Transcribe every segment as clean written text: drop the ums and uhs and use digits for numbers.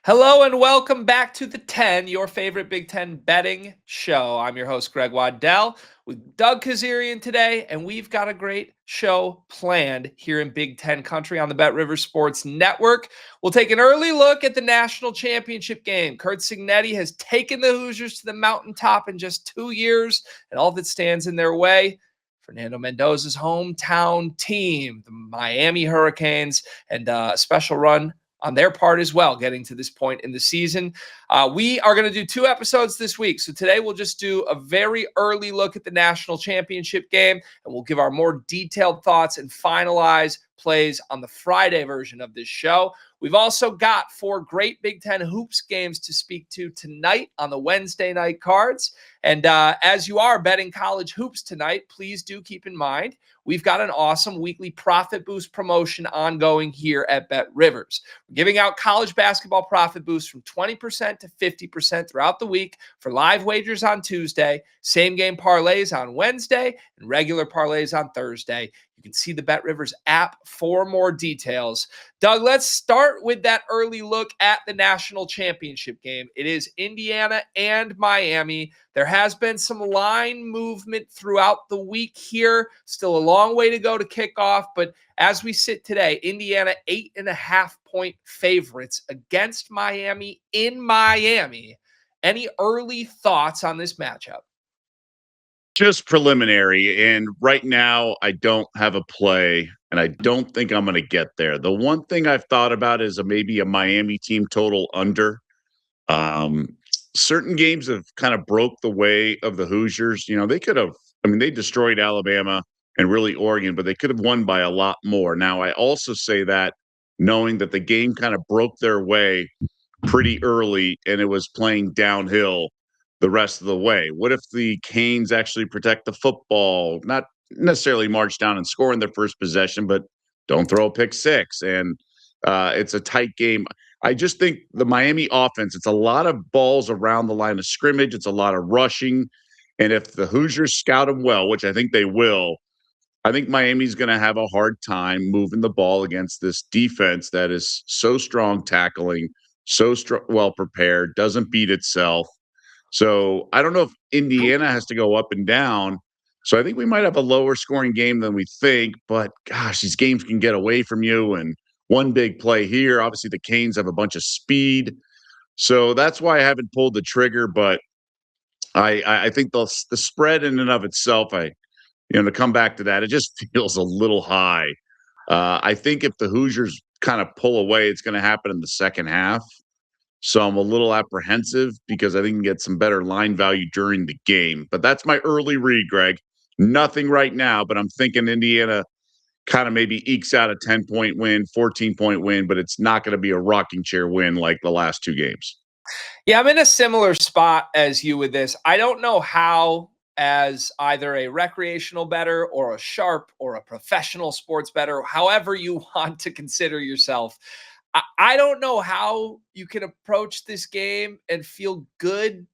Hello and welcome back to the 10, your favorite Big Ten betting show. I'm your host, Greg Waddell, with Doug Kezirian today, and we've got a great show planned here in Big Ten country on the Bet River Sports Network. We'll take an early look at the national championship game. Curt Cignetti has taken the Hoosiers to the mountaintop in just 2 years, and all that stands in their way. Fernando Mendoza's hometown team, the Miami Hurricanes, and a special run on their part as well, getting to this point in the season. We are going to do 2 episodes this week. So today we'll just do a very early look at the national championship game, and we'll give our more detailed thoughts and finalize plays on the Friday version of this show. We've also got 4 great Big Ten hoops games to speak to tonight on the Wednesday night cards. And as you are betting college hoops tonight, please do keep in mind, we've got an awesome weekly profit boost promotion ongoing here at Bet Rivers. We're giving out college basketball profit boosts from 20% to 50% throughout the week for live wagers on Tuesday, same game parlays on Wednesday, and regular parlays on Thursday. You can see the Bet Rivers app for more details. Doug, let's start with that early look at the national championship game. It is Indiana and Miami. There has been some line movement throughout the week here. Still a long way to go to kickoff, but as we sit today, Indiana 8.5-point favorites against Miami in Miami. Any early thoughts on this matchup? Just preliminary, and right now I don't have a play, and I don't think I'm going to get there. The one thing I've thought about is maybe a Miami team total under. Certain games have kind of broke the way of the Hoosiers. You know, they could have, they destroyed Alabama and really Oregon, but they could have won by a lot more. Now, I also say that knowing that the game kind of broke their way pretty early, and it was playing downhill the rest of the way. What if the Canes actually protect the football, not necessarily march down and score in their first possession, but don't throw a pick six? And it's a tight game. I just think the Miami offense, it's a lot of balls around the line of scrimmage. It's a lot of rushing. And if the Hoosiers scout them well, which I think they will, I think Miami's going to have a hard time moving the ball against this defense that is so strong tackling, so well prepared, doesn't beat itself. So I don't know if Indiana has to go up and down. So I think we might have a lower scoring game than we think. But gosh, these games can get away from you. And one big play here. Obviously, the Canes have a bunch of speed. So that's why I haven't pulled the trigger. But I think the spread in and of itself, to come back to that, it just feels a little high. I think if the Hoosiers kind of pull away, it's going to happen in the second half. So I'm a little apprehensive because I think you can get some better line value during the game. But that's my early read, Greg. Nothing right now, but I'm thinking Indiana kind of maybe ekes out a 10-point win, 14-point win, but it's not going to be a rocking chair win like the last 2 games. Yeah, I'm in a similar spot as you with this. I don't know how, as either a recreational bettor or a sharp or a professional sports bettor, however you want to consider yourself, I don't know how you can approach this game and feel good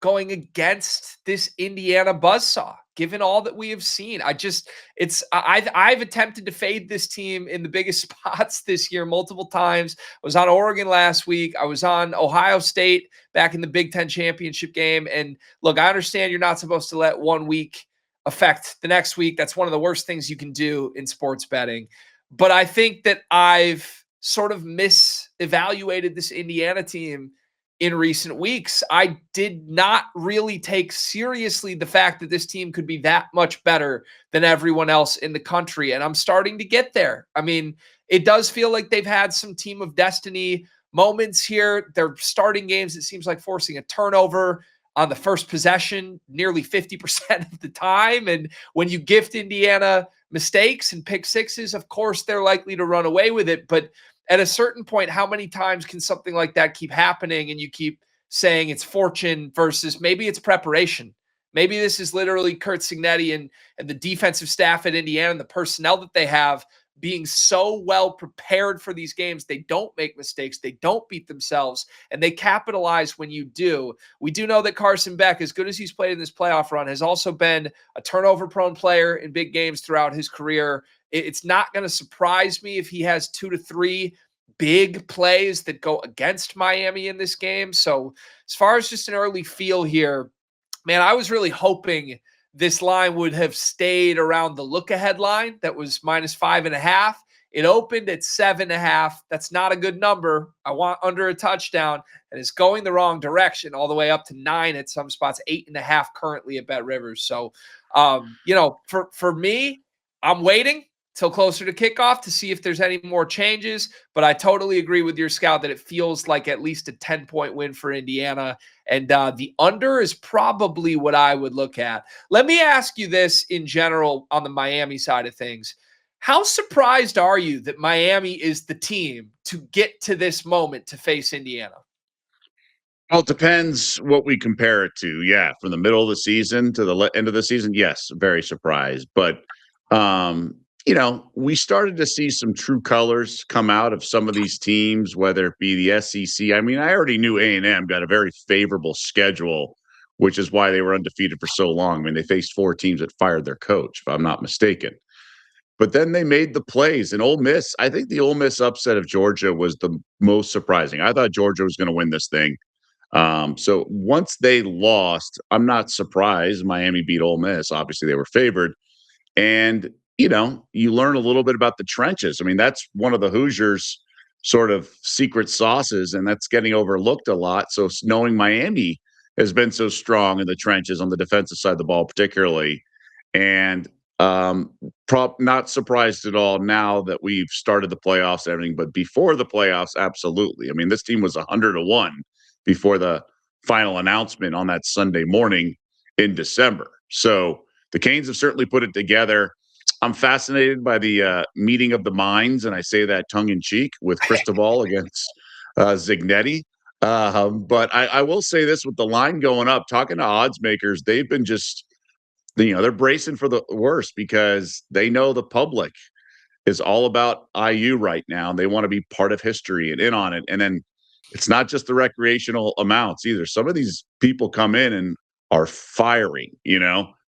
going against this Indiana buzzsaw, given all that we have seen. I've attempted to fade this team in the biggest spots this year multiple times. I was on Oregon last week. I was on Ohio State back in the Big Ten championship game. And look, I understand you're not supposed to let 1 week affect the next week. That's one of the worst things you can do in sports betting. But I think that I've sort of misevaluated this Indiana team in recent weeks. I did not really take seriously the fact that this team could be that much better than everyone else in the country. And I'm starting to get there. I mean, it does feel like they've had some team of destiny moments here. They're starting games, it seems like forcing a turnover on the first possession nearly 50% of the time. And when you gift Indiana mistakes and pick sixes, of course, they're likely to run away with it. But at a certain point, how many times can something like that keep happening and you keep saying it's fortune versus maybe it's preparation? Maybe this is literally Curt Cignetti and the defensive staff at Indiana and the personnel that they have being so well prepared for these games. They don't make mistakes. They don't beat themselves, and they capitalize when you do. We do know that Carson Beck, as good as he's played in this playoff run, has also been a turnover-prone player in big games throughout his career. It's not going to surprise me if he has 2 to 3 big plays that go against Miami in this game. So as far as just an early feel here, man, I was really hoping this line would have stayed around the look ahead line that was -5.5. It opened at 7.5. That's not a good number. I want under a touchdown, and it's going the wrong direction all the way up to 9 at some spots, 8.5 currently at Bet Rivers. So, for me, I'm waiting till closer to kickoff to see if there's any more changes. But I totally agree with your scout that it feels like at least a 10-point win for Indiana. And the under is probably what I would look at. Let me ask you this in general on the Miami side of things. How surprised are you that Miami is the team to get to this moment to face Indiana? Well, it depends what we compare it to. Yeah, from the middle of the season to the end of the season, yes, very surprised. But we started to see some true colors come out of some of these teams, whether it be the SEC. I mean, I already knew A&M got a very favorable schedule, which is why they were undefeated for so long. I mean, they faced 4 teams that fired their coach, if I'm not mistaken. But then they made the plays. And Ole Miss, I think the Ole Miss upset of Georgia was the most surprising. I thought Georgia was going to win this thing. So once they lost, I'm not surprised Miami beat Ole Miss. Obviously, they were favored. And, you learn a little bit about the trenches. I mean, that's one of the Hoosiers' sort of secret sauces, and that's getting overlooked a lot. So knowing Miami has been so strong in the trenches on the defensive side of the ball, particularly, and not surprised at all now that we've started the playoffs and everything. But before the playoffs, absolutely. I mean, this team was 100-1 before the final announcement on that Sunday morning in December. So the Canes have certainly put it together. I'm fascinated by the meeting of the minds, and I say that tongue in cheek with Cristobal against Zignetti. But I will say this with the line going up, talking to odds makers, they've been just, they're bracing for the worst because they know the public is all about IU right now. They want to be part of history and in on it. And then it's not just the recreational amounts either. Some of these people come in and are firing,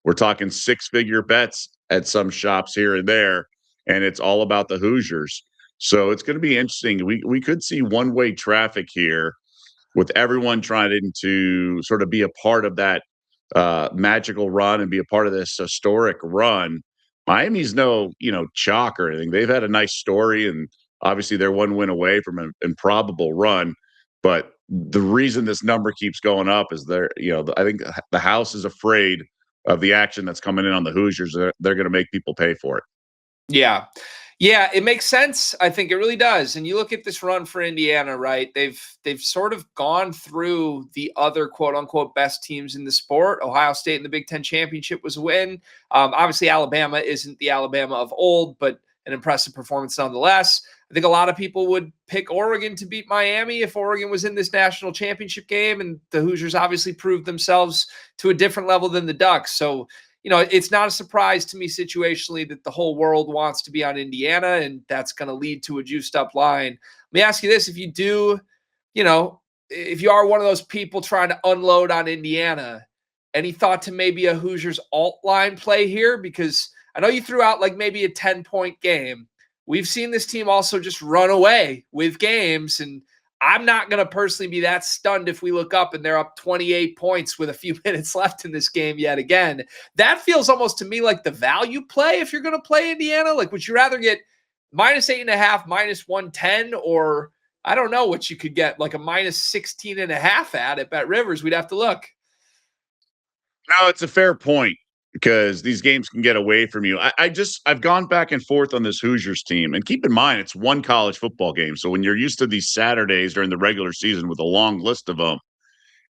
we're talking 6-figure bets at some shops here and there, and it's all about the Hoosiers. So it's going to be interesting. We could see one-way traffic here with everyone trying to sort of be a part of that magical run and be a part of this historic run. Miami's no, chalk or anything. They've had a nice story, and obviously they're one win away from an improbable run. But the reason this number keeps going up is I think the house is afraid of the action that's coming in on the Hoosiers. They're going to make people pay for it. Yeah. Yeah, it makes sense. I think it really does. And you look at this run for Indiana, right? They've sort of gone through the other quote unquote best teams in the sport. Ohio State in the Big Ten championship was a win. Obviously, Alabama isn't the Alabama of old, but an impressive performance nonetheless. I think a lot of people would pick Oregon to beat Miami if Oregon was in this national championship game. And the Hoosiers obviously proved themselves to a different level than the Ducks. So it's not a surprise to me situationally that the whole world wants to be on Indiana, and that's going to lead to a juiced up line. Let me ask you this. If you do, if you are one of those people trying to unload on Indiana, any thought to maybe a Hoosiers alt line play here? Because I know you threw out like maybe a 10-point game. We've seen this team also just run away with games, and I'm not going to personally be that stunned if we look up and they're up 28 points with a few minutes left in this game yet again. That feels almost to me like the value play if you're going to play Indiana. Like, would you rather get -8.5, -110, or I don't know what you could get, like a -16.5 at Bet Rivers? We'd have to look. No, it's a fair point because these games can get away from you. I've gone back and forth on this Hoosiers team, and keep in mind it's one college football game. So when you're used to these Saturdays during the regular season with a long list of them,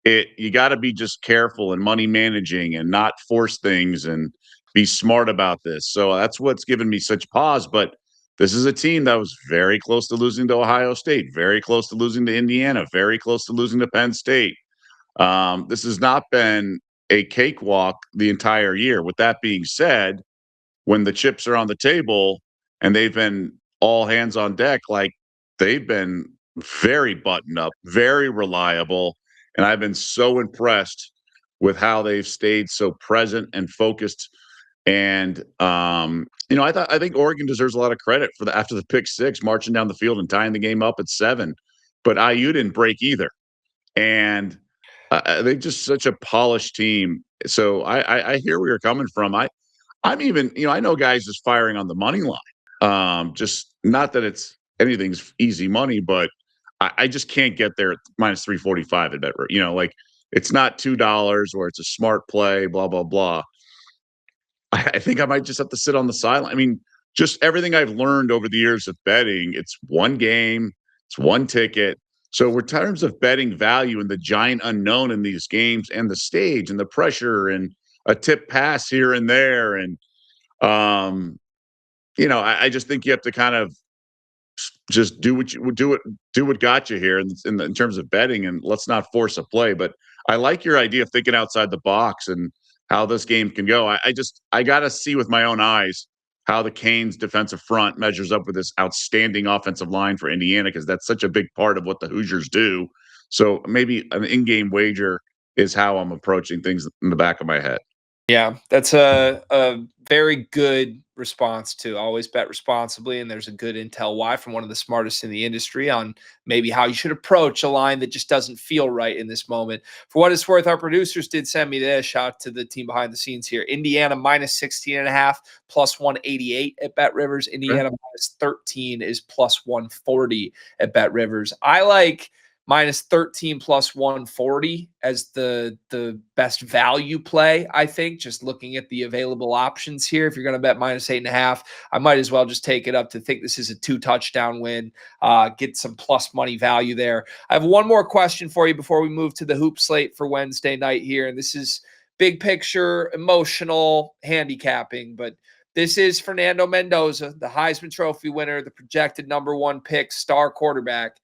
you got to be just careful and money managing and not force things and be smart about this. So that's what's given me such pause. But this is a team that was very close to losing to Ohio State, very close to losing to Indiana, very close to losing to Penn State. This has not been a cakewalk the entire year. With that being said, when the chips are on the table and they've been all hands on deck, like they've been very buttoned up, very reliable. And I've been so impressed with how they've stayed so present and focused And I think Oregon deserves a lot of credit for after the pick six, marching down the field and tying the game up at 7. But IU didn't break either, and they're just such a polished team. So I hear where you're coming from. I'm even, I know guys just firing on the money line. Just not that it's anything's easy money, but I just can't get there at minus 345 at bet. Like it's not $2 or it's a smart play, blah, blah, blah. I think I might just have to sit on the sideline. I mean, just everything I've learned over the years of betting, it's one game, it's one ticket. So, in terms of betting value and the giant unknown in these games and the stage and the pressure and a tip pass here and there, and I just think you have to kind of just do what you would do what got you here in terms of betting, and let's not force a play. But I like your idea of thinking outside the box and how this game can go. I got to see with my own eyes how the Canes defensive front measures up with this outstanding offensive line for Indiana, because that's such a big part of what the Hoosiers do. So maybe an in-game wager is how I'm approaching things in the back of my head. Yeah, that's a very good response to always bet responsibly. And there's a good intel why from one of the smartest in the industry on maybe how you should approach a line that just doesn't feel right in this moment. For what it's worth, our producers did send me this. Shout out to the team behind the scenes here. Indiana minus 16.5, plus 188 at Bet Rivers. Indiana minus 13 is plus 140 at Bet Rivers. I like minus 13 plus 140 as the best value play, I think, just looking at the available options here. If you're going to bet minus 8.5, I might as well just take it up to think this is a 2-touchdown win, get some plus money value there. I have one more question for you before we move to the hoop slate for Wednesday night here. And this is big picture, emotional handicapping, but this is Fernando Mendoza, the Heisman Trophy winner, the projected number 1 pick, star quarterback,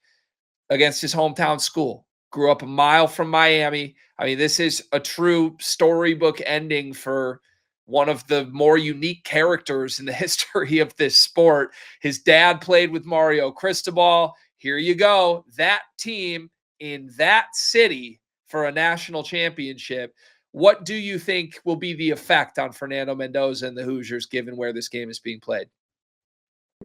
against his hometown school. Grew up a mile from Miami. I mean, this is a true storybook ending for one of the more unique characters in the history of this sport. His dad played with Mario Cristobal. Here you go. That team in that city for a national championship. What do you think will be the effect on Fernando Mendoza and the Hoosiers, given where this game is being played?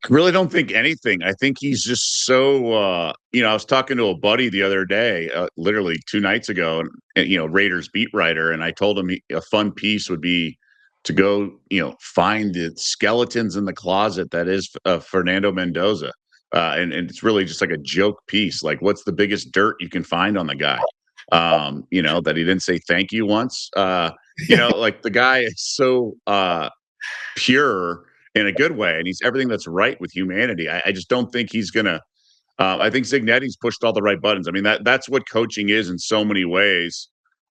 I really don't think anything. I think he's just so, I was talking to a buddy the other day, literally 2 nights ago, and Raiders beat writer. And I told him a fun piece would be to go, find the skeletons in the closet that is Fernando Mendoza. And it's really just like a joke piece. Like, what's the biggest dirt you can find on the guy? That he didn't say thank you once. Like the guy is so pure in a good way, and he's everything that's right with humanity. I just don't think he's gonna. I think Zignetti's pushed all the right buttons. I mean, that's what coaching is in so many ways,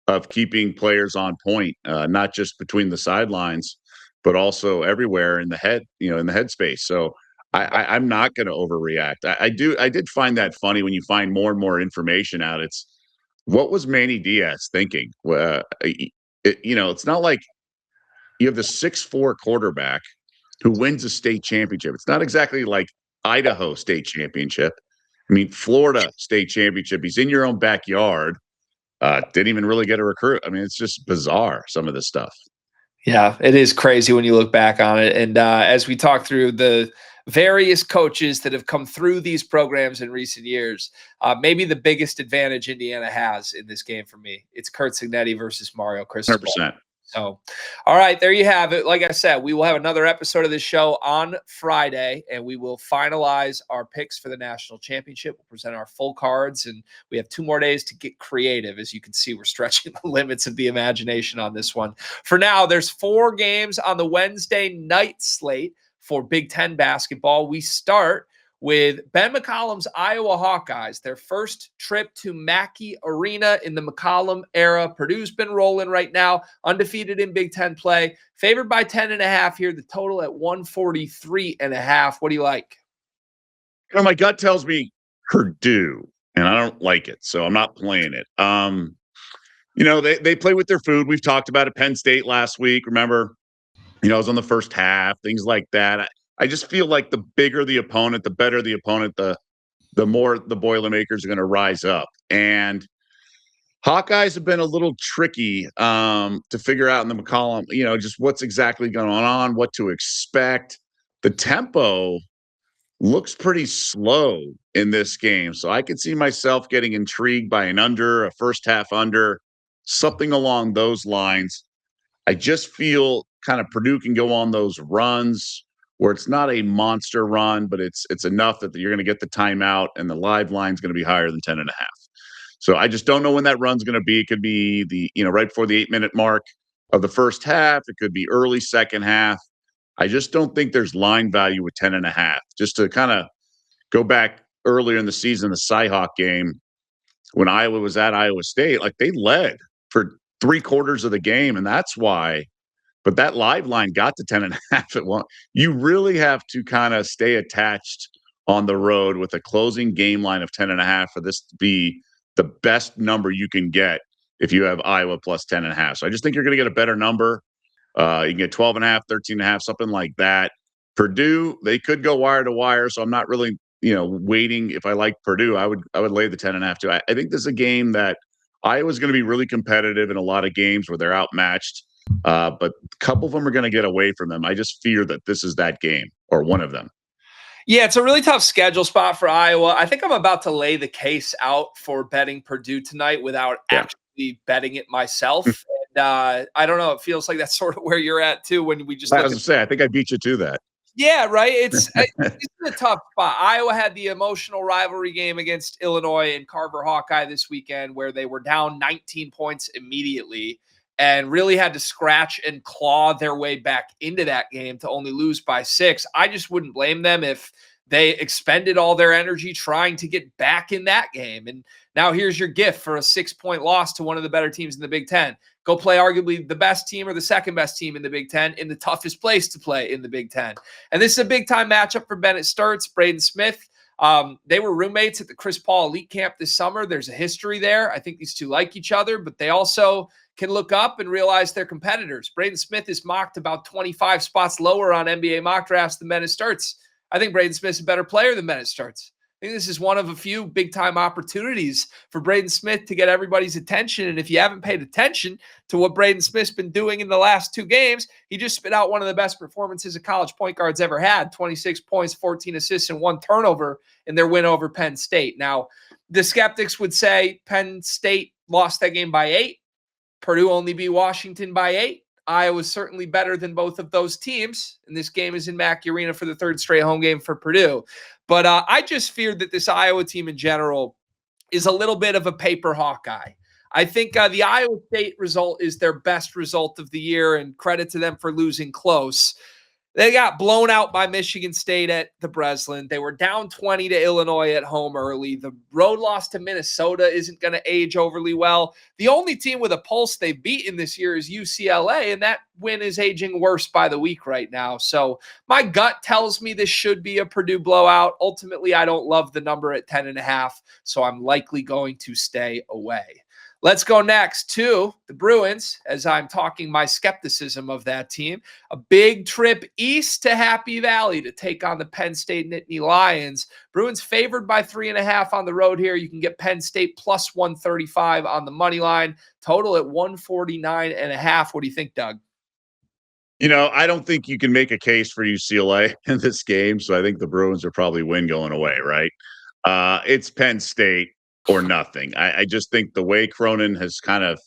of keeping players on point, not just between the sidelines, but also everywhere in the head, in the headspace. So I'm not going to overreact. I did find that funny when you find more and more information out. It's what was Manny Diaz thinking? It's not like you have the 6'4" quarterback who wins a state championship. It's not exactly like Idaho state championship. I mean, Florida state championship. He's in your own backyard. Didn't even really get a recruit. I mean, it's just bizarre, some of this stuff. Yeah, it is crazy when you look back on it. And as we talk through the various coaches that have come through these programs in recent years, maybe the biggest advantage Indiana has in this game for me, it's Curt Cignetti versus Mario Cristobal. 100%. So, all right, there you have it. Like I said, we will have another episode of this show on Friday, and we will finalize our picks for the national championship. We'll present our full cards, and we have 2 more days to get creative. As you can see, we're stretching the limits of the imagination on this one. For now, there's 4 games on the Wednesday night slate for Big Ten basketball. We start with Ben McCollum's Iowa Hawkeyes, their first trip to Mackey Arena in the McCollum era. Purdue's been rolling right now, undefeated in Big Ten play, favored by 10.5 here, the total at 143.5. What do you like? My gut tells me Purdue, and I don't like it, so I'm not playing it. They play with their food. We've talked about it. Penn State last week, remember? It was on the first half, things like that. I just feel like the bigger the opponent, the better the opponent, the more the Boilermakers are going to rise up. And Hawkeyes have been a little tricky to figure out in the McCollum, just what's exactly going on, what to expect. The tempo looks pretty slow in this game. So I could see myself getting intrigued by an under, a first half under, something along those lines. I just feel kind of Purdue can go on those runs where it's not a monster run, but it's enough that you're going to get the timeout and the live line's going to be higher than 10.5. So I just don't know when that run's going to be. It could be right before the 8-minute mark of the first half. It could be early second half. I just don't think there's line value with 10.5. Just to kind of go back earlier in the season, the Cyhawk game, when Iowa was at Iowa State, like they led for 3/4 of the game. And that's why, but that live line got to 10.5 at one. You really have to kind of stay attached on the road with a closing game line of 10.5 for this to be the best number you can get if you have Iowa plus 10.5. So I just think you're going to get a better number. You can get 12.5, 13.5, something like that. Purdue, they could go wire to wire. So I'm not really, waiting. If I like Purdue, I would lay the 10.5 too. I think this is a game that Iowa's going to be really competitive in a lot of games where they're outmatched. But a couple of them are going to get away from them. I just fear that this is that game or one of them. Yeah, it's a really tough schedule spot for Iowa. I think I'm about to lay the case out for betting Purdue tonight without actually betting it myself. And I don't know. It feels like that's sort of where you're at too when we just I was going to say, I think I beat you to that. Yeah, right. It's a tough spot. Iowa had the emotional rivalry game against Illinois and Carver Hawkeye this weekend where they were down 19 points immediately and really had to scratch and claw their way back into that game to only lose by 6. I just wouldn't blame them if they expended all their energy trying to get back in that game. And now here's your gift for a 6-point loss to one of the better teams in the Big Ten. Go play arguably the best team or the second best team in the Big Ten in the toughest place to play in the Big Ten. And this is a big time matchup for Bennett Sturts, Braden Smith. They were roommates at the Chris Paul Elite Camp this summer. There's a history there. I think these two like each other, but they also can look up and realize they're competitors. Braden Smith is mocked about 25 spots lower on NBA mock drafts than Bennett Sturts. I think Braden Smith's a better player than Bennett Sturts. I think this is one of a few big-time opportunities for Braden Smith to get everybody's attention. And if you haven't paid attention to what Braden Smith's been doing in the last 2 games, he just spit out one of the best performances a college point guard's ever had, 26 points, 14 assists, and 1 turnover in their win over Penn State. Now, the skeptics would say Penn State lost that game by 8. Purdue only beat Washington by 8. Iowa's certainly better than both of those teams. And this game is in Mackey Arena for the 3rd straight home game for Purdue. But I just feared that this Iowa team in general is a little bit of a paper Hawkeye. I think the Iowa State result is their best result of the year, and credit to them for losing close. They got blown out by Michigan State at the Breslin. They were down 20 to Illinois at home early. The road loss to Minnesota isn't going to age overly well. The only team with a pulse they've beaten this year is UCLA, and that win is aging worse by the week right now. So my gut tells me this should be a Purdue blowout. Ultimately, I don't love the number at 10.5, so I'm likely going to stay away. Let's go next to the Bruins as I'm talking my skepticism of that team. A big trip east to Happy Valley to take on the Penn State Nittany Lions. Bruins favored by 3.5 on the road here. You can get Penn State plus 135 on the money line. Total at 149.5. What do you think, Doug? I don't think you can make a case for UCLA in this game, so I think the Bruins are probably win going away, right? It's Penn State or nothing. I just think the way Cronin has kind of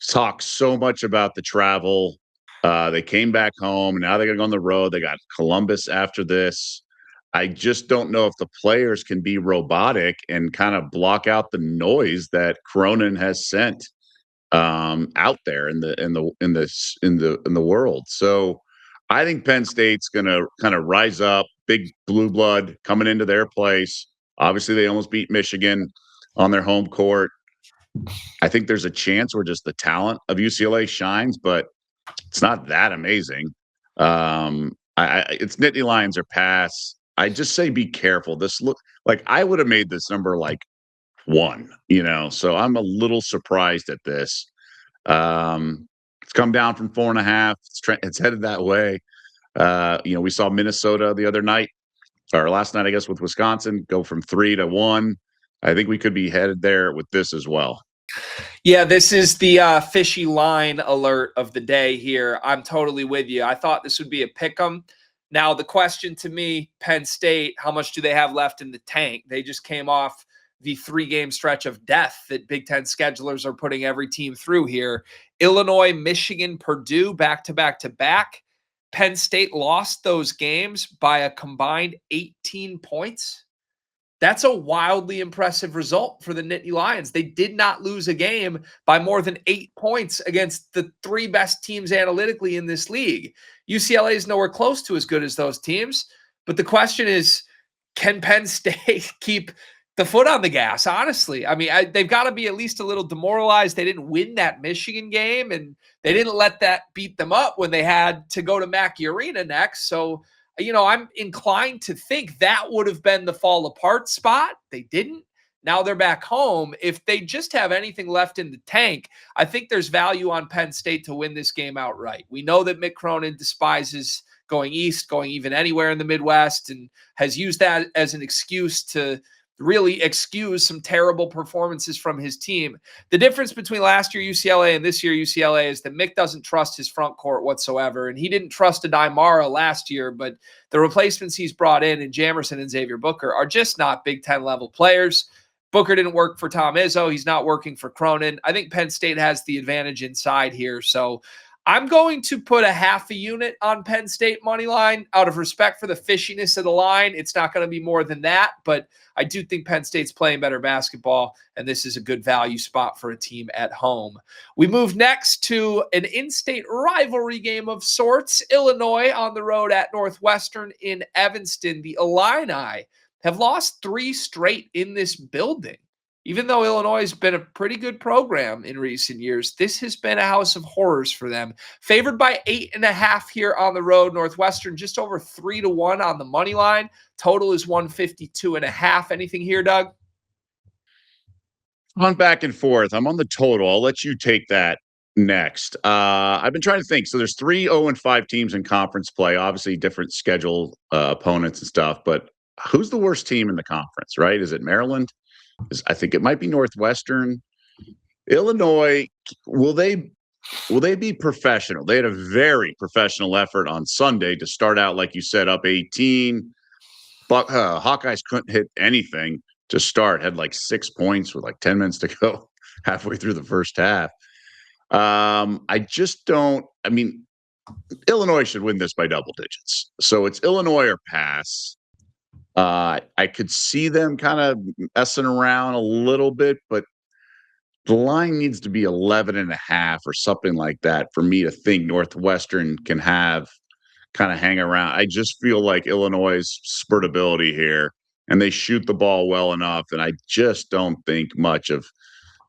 talked so much about the travel, they came back home, and now they're going to go on the road. They got Columbus after this. I just don't know if the players can be robotic and kind of block out the noise that Cronin has sent out there in the world. So I think Penn State's going to kind of rise up, big blue blood coming into their place. Obviously, they almost beat Michigan on their home court. I think there's a chance where just the talent of UCLA shines, but it's not that amazing. It's Nittany Lions or pass. I just say be careful. This look like I would have made this number like 1, so I'm a little surprised at this. It's come down from 4.5. It's headed that way. We saw Minnesota the other night, or last night, I guess, with Wisconsin, go from 3 to 1. I think we could be headed there with this as well. Yeah, this is the fishy line alert of the day here. I'm totally with you. I thought this would be a pick 'em. Now, the question to me, Penn State, how much do they have left in the tank? They just came off the 3-game stretch of death that Big Ten schedulers are putting every team through here. Illinois, Michigan, Purdue, back to back to back. Penn State lost those games by a combined 18 points. That's a wildly impressive result for the Nittany Lions. They did not lose a game by more than 8 points against the 3 best teams analytically in this league. UCLA is nowhere close to as good as those teams. But the question is, can Penn State keep the foot on the gas? Honestly, I mean, they've got to be at least a little demoralized. They didn't win that Michigan game, and they didn't let that beat them up when they had to go to Mackey Arena next. So, I'm inclined to think that would have been the fall apart spot. They didn't. Now they're back home. If they just have anything left in the tank, I think there's value on Penn State to win this game outright. We know that Mick Cronin despises going east, going even anywhere in the Midwest, and has used that as an excuse to really excuse some terrible performances from his team. The difference between last year UCLA and this year UCLA is that Mick doesn't trust his front court whatsoever, and he didn't trust Adai last year, but the replacements he's brought in Jamerson and Xavier Booker are just not Big Ten level players. Booker didn't work for Tom Izzo. He's not working for Cronin. I think Penn State has the advantage inside here. So I'm going to put a half a unit on Penn State money line out of respect for the fishiness of the line. It's not going to be more than that, but I do think Penn State's playing better basketball, and this is a good value spot for a team at home. We move next to an in-state rivalry game of sorts. Illinois on the road at Northwestern in Evanston. The Illini have lost 3 straight in this building. Even though Illinois has been a pretty good program in recent years, this has been a house of horrors for them. Favored by 8.5 here on the road. Northwestern just over 3-1 on the money line. Total is 152.5. Anything here, Doug? On back and forth. I'm on the total. I'll let you take that next. I've been trying to think. So there's 3 0-5 teams in conference play. Obviously, different schedule opponents and stuff. But who's the worst team in the conference? Right? Is it Maryland? I think it might be Northwestern. Illinois, will they be professional? They had a very professional effort on Sunday to start out, like you said, up 18. But Hawkeyes couldn't hit anything to start. Had like 6 points with like 10 minutes to go halfway through the first half. I just don't. I mean, Illinois should win this by double digits. So it's Illinois or pass. I could see them kind of messing around a little bit, but the line needs to be 11.5 or something like that for me to think Northwestern can have kind of hang around. I just feel like Illinois' spurtability here, and they shoot the ball well enough, and I just don't think much of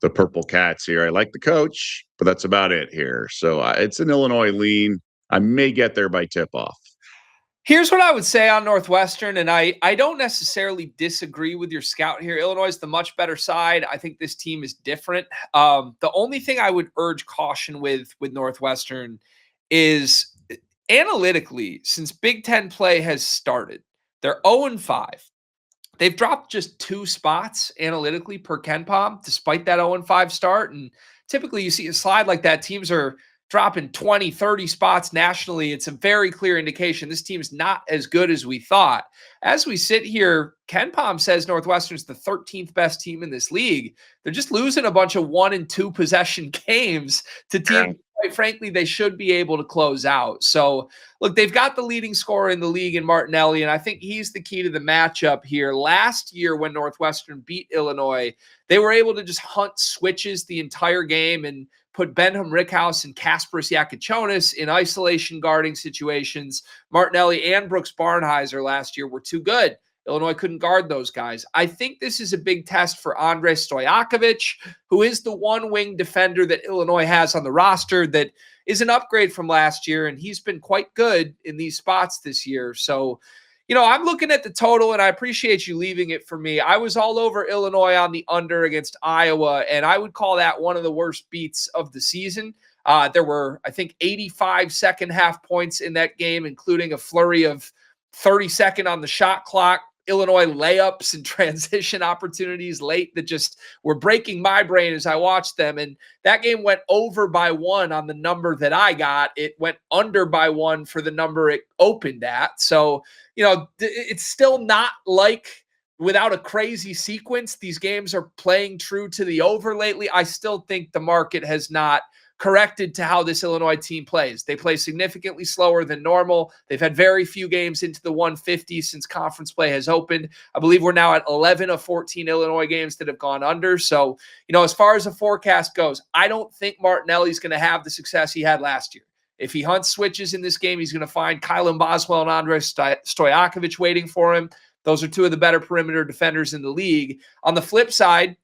the Purple Cats here. I like the coach, but that's about it here. So it's an Illinois lean. I may get there by tip-off. Here's what I would say on Northwestern, and I don't necessarily disagree with your scout here. Illinois is the much better side. I think this team is different. The only thing I would urge caution with Northwestern is analytically, since Big Ten play has started, they're 0-5. They've dropped just 2 spots analytically per KenPom, despite that 0-5 start. And typically you see a slide like that, teams are dropping 20, 30 spots nationally. It's a very clear indication this team's not as good as we thought. As we sit here, KenPom says Northwestern's the 13th best team in this league. They're just losing a bunch of 1 and 2 possession games to teams, quite frankly, they should be able to close out. So, look, they've got the leading scorer in the league in Martinelli, and I think he's the key to the matchup here. Last year when Northwestern beat Illinois, they were able to just hunt switches the entire game and put Benham Rickhouse and Kasparis Yakichonis in isolation guarding situations. Martinelli and Brooks Barnheiser last year were too good. Illinois couldn't guard those guys. I think this is a big test for Andrei Stojakovic, who is the one wing defender that Illinois has on the roster that is an upgrade from last year, and he's been quite good in these spots this year. So, I'm looking at the total, and I appreciate you leaving it for me. I was all over Illinois on the under against Iowa, and I would call that one of the worst beats of the season. There were, I think, 85 second half points in that game, including a flurry of 30-second on the shot clock. Illinois layups and transition opportunities late that just were breaking my brain as I watched them. And that game went over by 1 on the number that I got. It went under by 1 for the number it opened at. So, it's still not like without a crazy sequence, these games are playing true to the over lately. I still think the market has not corrected to how this Illinois team plays. They play significantly slower than normal. They've had very few games into the 150 since conference play has opened. I believe we're now at 11 of 14 Illinois games that have gone under. So, as far as the forecast goes, I don't think Martinelli's going to have the success he had last year. If he hunts switches in this game, he's going to find Kylan Boswell and Andrei Stojakovic waiting for him. Those are two of the better perimeter defenders in the league. On the flip side,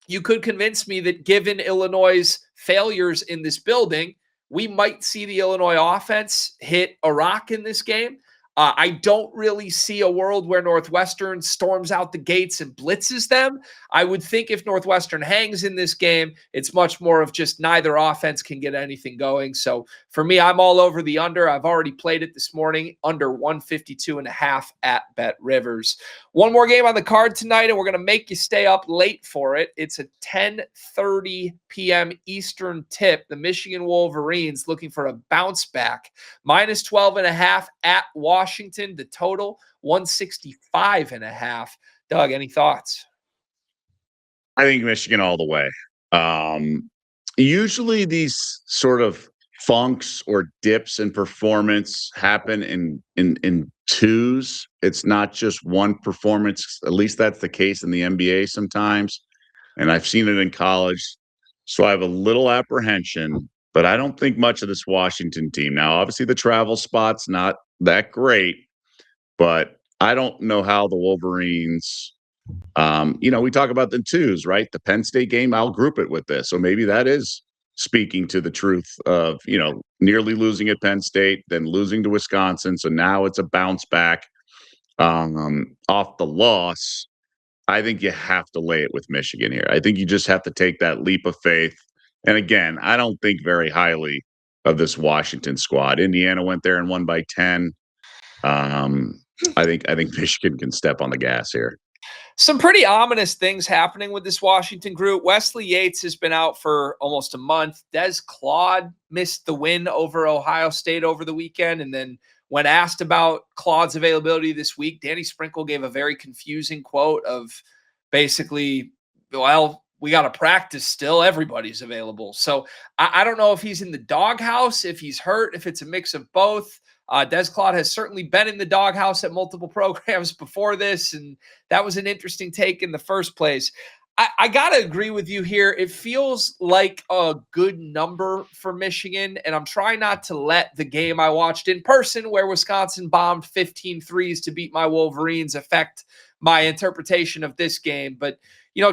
you could convince me that given Illinois' failures in this building, we might see the Illinois offense hit a rock in this game. I don't really see a world where Northwestern storms out the gates and blitzes them. I would think if Northwestern hangs in this game, it's much more of just neither offense can get anything going. So for me, I'm all over the under. I've already played it this morning, under 152.5 at Bet Rivers. One more game on the card tonight, and we're going to make you stay up late for it. It's a 10:30 p.m. Eastern tip. The Michigan Wolverines looking for a bounce back. Minus 12.5 at Washington. The total, 165.5. Doug, any thoughts? I think Michigan all the way. Usually these sort of funks or dips in performance happen in twos. It's not just one performance. At least that's the case in the NBA sometimes. And I've seen it in college. So I have a little apprehension, but I don't think much of this Washington team. Now, obviously the travel spot's not that great, but I don't know how the Wolverines we talk about the twos, right? The Penn State game, I'll group it with this. So maybe that is speaking to the truth of, nearly losing at Penn State, then losing to Wisconsin. So now it's a bounce back off the loss. I think you have to lay it with Michigan here. I think you just have to take that leap of faith. And again, I don't think very highly of this Washington squad. Indiana went there and won by 10. I think Michigan can step on the gas here. Some pretty ominous things happening with this Washington group. Wesley Yates has been out for almost a month. Des Claude missed the win over Ohio State over the weekend. And then when asked about Claude's availability this week, Danny Sprinkle gave a very confusing quote of basically, well, we got to practice still. Everybody's available. So I don't know if he's in the doghouse, if he's hurt, if it's a mix of both. Des Claude has certainly been in the doghouse at multiple programs before this, and that was an interesting take in the first place. I got to agree with you here. It feels like a good number for Michigan, and I'm trying not to let the game I watched in person where Wisconsin bombed 15 threes to beat my Wolverines affect my interpretation of this game. But,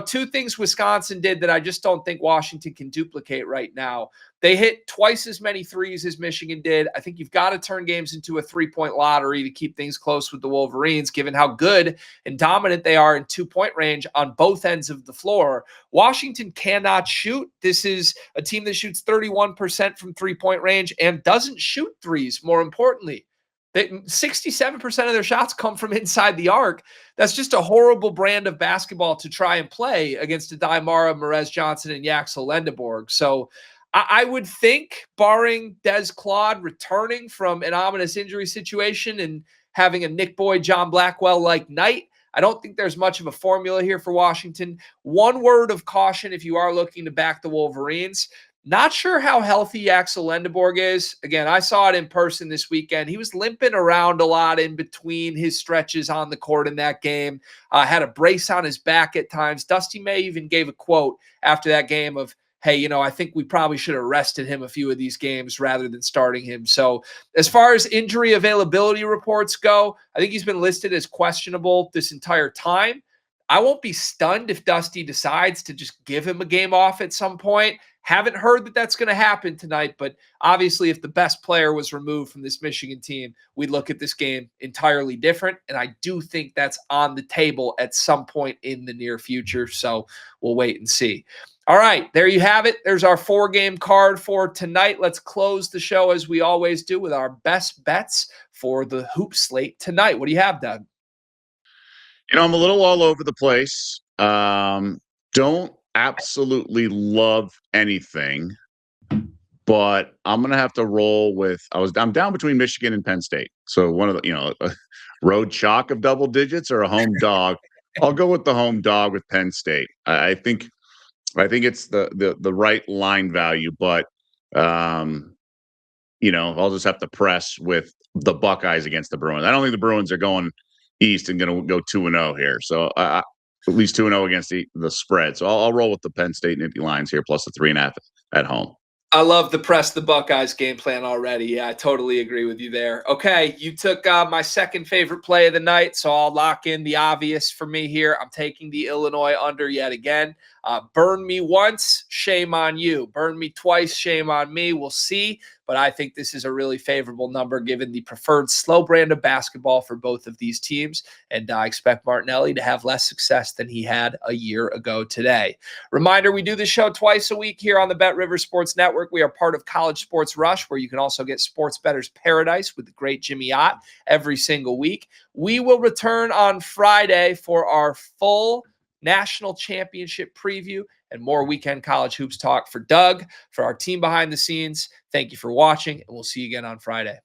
two things Wisconsin did that I just don't think Washington can duplicate right now. They hit twice as many threes as Michigan did. I think you've got to turn games into a three-point lottery to keep things close with the Wolverines, given how good and dominant they are in two-point range on both ends of the floor. Washington cannot shoot. This is a team that shoots 31% from three-point range and doesn't shoot threes, more importantly. 67% of their shots come from inside the arc. That's just a horrible brand of basketball to try and play against Adai Mara, Merez Johnson, and Yaxel Lendeborg. So I would think, barring Des Claude returning from an ominous injury situation and having a Nick Boyd, John Blackwell-like night, I don't think there's much of a formula here for Washington. One word of caution if you are looking to back the Wolverines. Not sure how healthy Yaxel Lendeborg is. Again, I saw it in person this weekend. He was limping around a lot in between his stretches on the court in that game. Had a brace on his back at times. Dusty May even gave a quote after that game of, hey, I think we probably should have rested him a few of these games rather than starting him. So as far as injury availability reports go, I think he's been listed as questionable this entire time. I won't be stunned if Dusty decides to just give him a game off at some point. Haven't heard that that's going to happen tonight, but obviously if the best player was removed from this Michigan team, we'd look at this game entirely different, and I do think that's on the table at some point in the near future, so we'll wait and see. All right, there you have it. There's our 4-game card for tonight. Let's close the show as we always do with our best bets for the hoop slate tonight. What do you have, Doug? I'm a little all over the place. Don't absolutely love anything, but I'm gonna have to roll with. I'm down between Michigan and Penn State. So one of the a road chalk of double digits or a home dog. I'll go with the home dog with Penn State. I think it's the right line value, but I'll just have to press with the Buckeyes against the Bruins. I don't think the Bruins are going east and going to go 2-0 here. So at least 2-0 against the spread. So I'll roll with the Penn State Nittany Lions here plus the 3.5 at home. I love the press the Buckeyes game plan already. Yeah, I totally agree with you there. Okay, you took my second favorite play of the night, so I'll lock in the obvious for me here. I'm taking the Illinois under yet again. Burn me once, shame on you. Burn me twice, shame on me. We'll see. But I think this is a really favorable number given the preferred slow brand of basketball for both of these teams. And I expect Martinelli to have less success than he had a year ago today. Reminder, we do the show twice a week here on the Bet River Sports Network. We are part of College Sports Rush, where you can also get Sports Better's Paradise with the great Jimmy Ott every single week. We will return on Friday for our full national championship preview and more weekend college hoops talk. For Doug, for our team behind the scenes, thank you for watching, and we'll see you again on Friday.